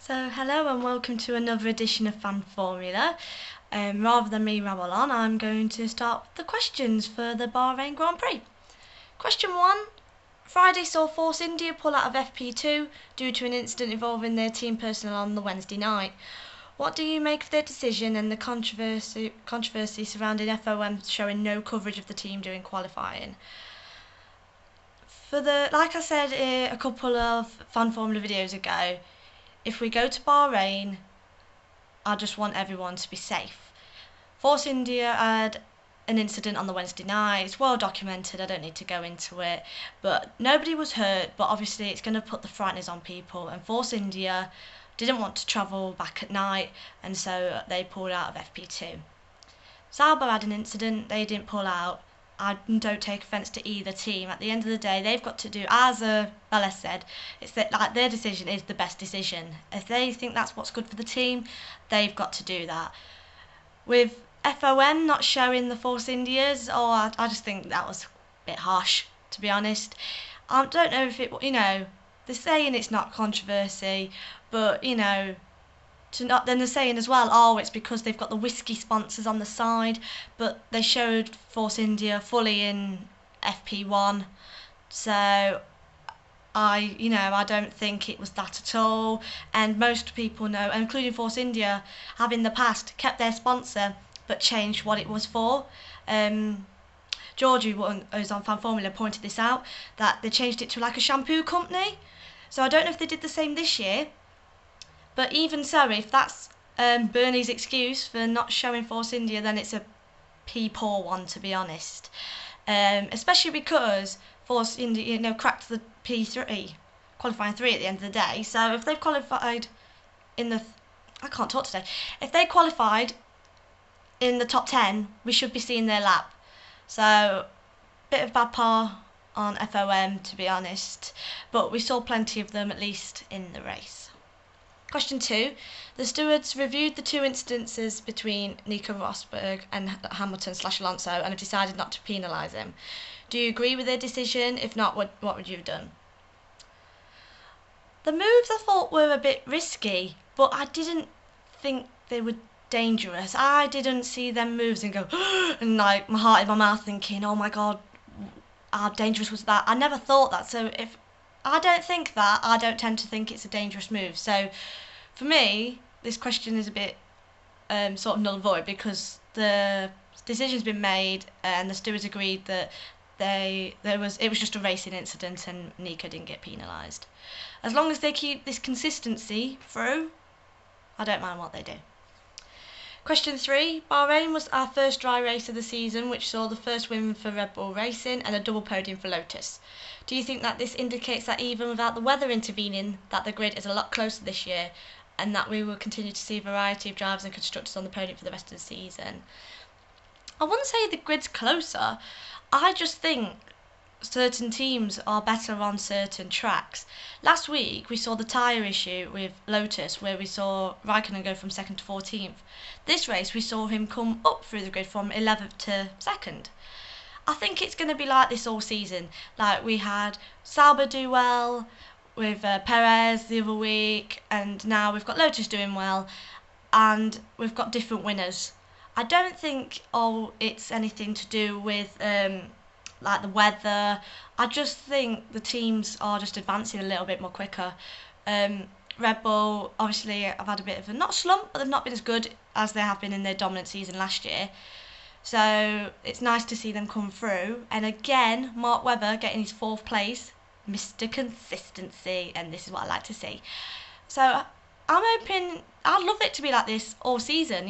So hello and welcome to another edition of FanFormula. Rather than me ramble on, I'm going to start with the questions for the Bahrain Grand Prix. Question 1. Friday saw Force India pull out of FP2 due to an incident involving their team personnel on the Wednesday night. What do you make of their decision and the controversy surrounding FOM showing no coverage of the team during qualifying? Like I said a couple of FanFormula videos ago, if we go to Bahrain, I just want everyone to be safe. Force India had an incident on the Wednesday night. It's well documented, I don't need to go into it, but nobody was hurt, but obviously it's going to put the frighteners on people, and Force India didn't want to travel back at night, and so they pulled out of FP2. Sauber had an incident, they didn't pull out. I don't take offence to either team. At the end of the day, they've got to do, as Bella said, it's that like their decision is the best decision. If they think that's what's good for the team, they've got to do that. With FOM not showing the Force Indias, I just think that was a bit harsh, to be honest. I don't know if they're saying it's not controversy, but then they're saying as well, it's because they've got the whiskey sponsors on the side, but they showed Force India fully in FP1, so I don't think it was that at all. And most people know, including Force India, have in the past kept their sponsor but changed what it was for. Georgie, who's on FanFormula, pointed this out, that they changed it to like a shampoo company. So I don't know if they did the same this year. But even so, if that's Bernie's excuse for not showing Force India, then it's a poor one, to be honest. Especially because Force India, cracked the P3, qualifying 3 at the end of the day. So if they've qualified I can't talk today. If they qualified in the top 10, we should be seeing their lap. So, bit of bad par on FOM, to be honest. But we saw plenty of them, at least, in the race. Question 2. The stewards reviewed the 2 instances between Nico Rosberg and Hamilton/Alonso and have decided not to penalise him. Do you agree with their decision? If not, what would you have done? The moves I thought were a bit risky, but I didn't think they were dangerous. I didn't see them moves and go and like my heart in my mouth thinking, oh my god, how dangerous was that? I never thought that. So if I don't think that, I don't tend to think it's a dangerous move. So for me, this question is a bit sort of null and void, because the decision's been made and the stewards agreed that it was just a racing incident and Nico didn't get penalised. As long as they keep this consistency through, I don't mind what they do. Question 3. Bahrain was our first dry race of the season, which saw the first win for Red Bull Racing and a double podium for Lotus. Do you think that this indicates that even without the weather intervening, that the grid is a lot closer this year, and that we will continue to see a variety of drivers and constructors on the podium for the rest of the season? I wouldn't say the grid's closer. I just think certain teams are better on certain tracks. Last week we saw the tyre issue with Lotus, where we saw Raikkonen go from 2nd to 14th. This race we saw him come up through the grid from 11th to 2nd. I think it's going to be like this all season. Like we had Sauber do well with Perez the other week, and now we've got Lotus doing well, and we've got different winners. I don't think it's anything to do with like the weather. I just think the teams are just advancing a little bit more quicker. Red Bull, obviously, have had a bit of a, not slump, but they've not been as good as they have been in their dominant season last year. So it's nice to see them come through. And again, Mark Webber getting his 4th place, Mr. Consistency, and this is what I like to see. So I'm hoping, I'd love it to be like this all season,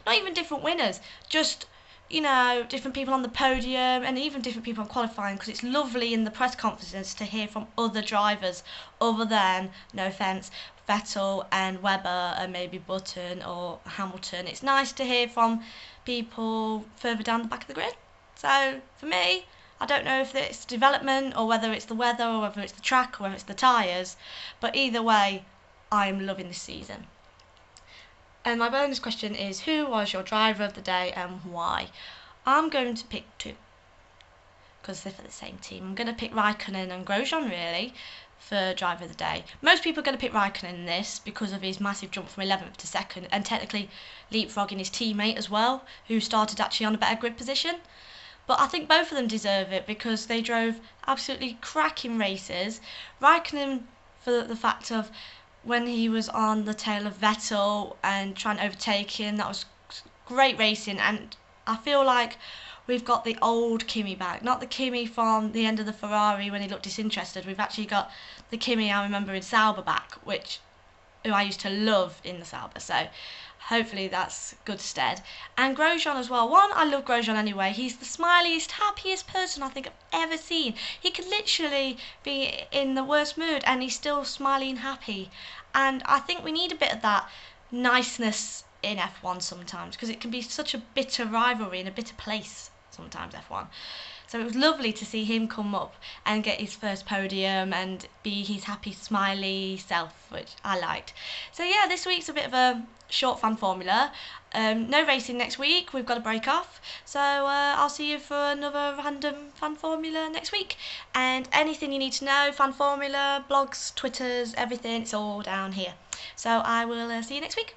not even different winners, just different people on the podium and even different people on qualifying, because it's lovely in the press conferences to hear from other drivers other than, no offence, Vettel and Webber and maybe Button or Hamilton. It's nice to hear from people further down the back of the grid. So for me, I don't know if it's development or whether it's the weather or whether it's the track or whether it's the tyres, but either way, I'm loving this season. And my bonus question is, who was your driver of the day and why? I'm going to pick 2, because they're for the same team. I'm going to pick Raikkonen and Grosjean, really. for driver of the day. Most people are going to pick Raikkonen in this because of his massive jump from 11th to 2nd, and technically leapfrogging his teammate as well, who started actually on a better grid position. But I think both of them deserve it because they drove absolutely cracking races. Raikkonen for the fact of when he was on the tail of Vettel and trying to overtake him, that was great racing, and I feel like we've got the old Kimi back, not the Kimi from the end of the Ferrari when he looked disinterested. We've actually got the Kimi I remember in Sauber back, who I used to love in the Sauber, so hopefully that's good stead. And Grosjean as well. I love Grosjean anyway. He's the smiliest, happiest person I think I've ever seen. He could literally be in the worst mood and he's still smiling happy. And I think we need a bit of that niceness in F1 sometimes, because it can be such a bitter rivalry and a bitter place sometimes, F1. So it was lovely to see him come up and get his first podium and be his happy, smiley self, which I liked. So yeah, this week's a bit of a short fan formula. No racing next week, we've got a break off. So I'll see you for another random fan formula next week. And anything you need to know, fan formula, blogs, Twitters, everything, it's all down here. So I will see you next week.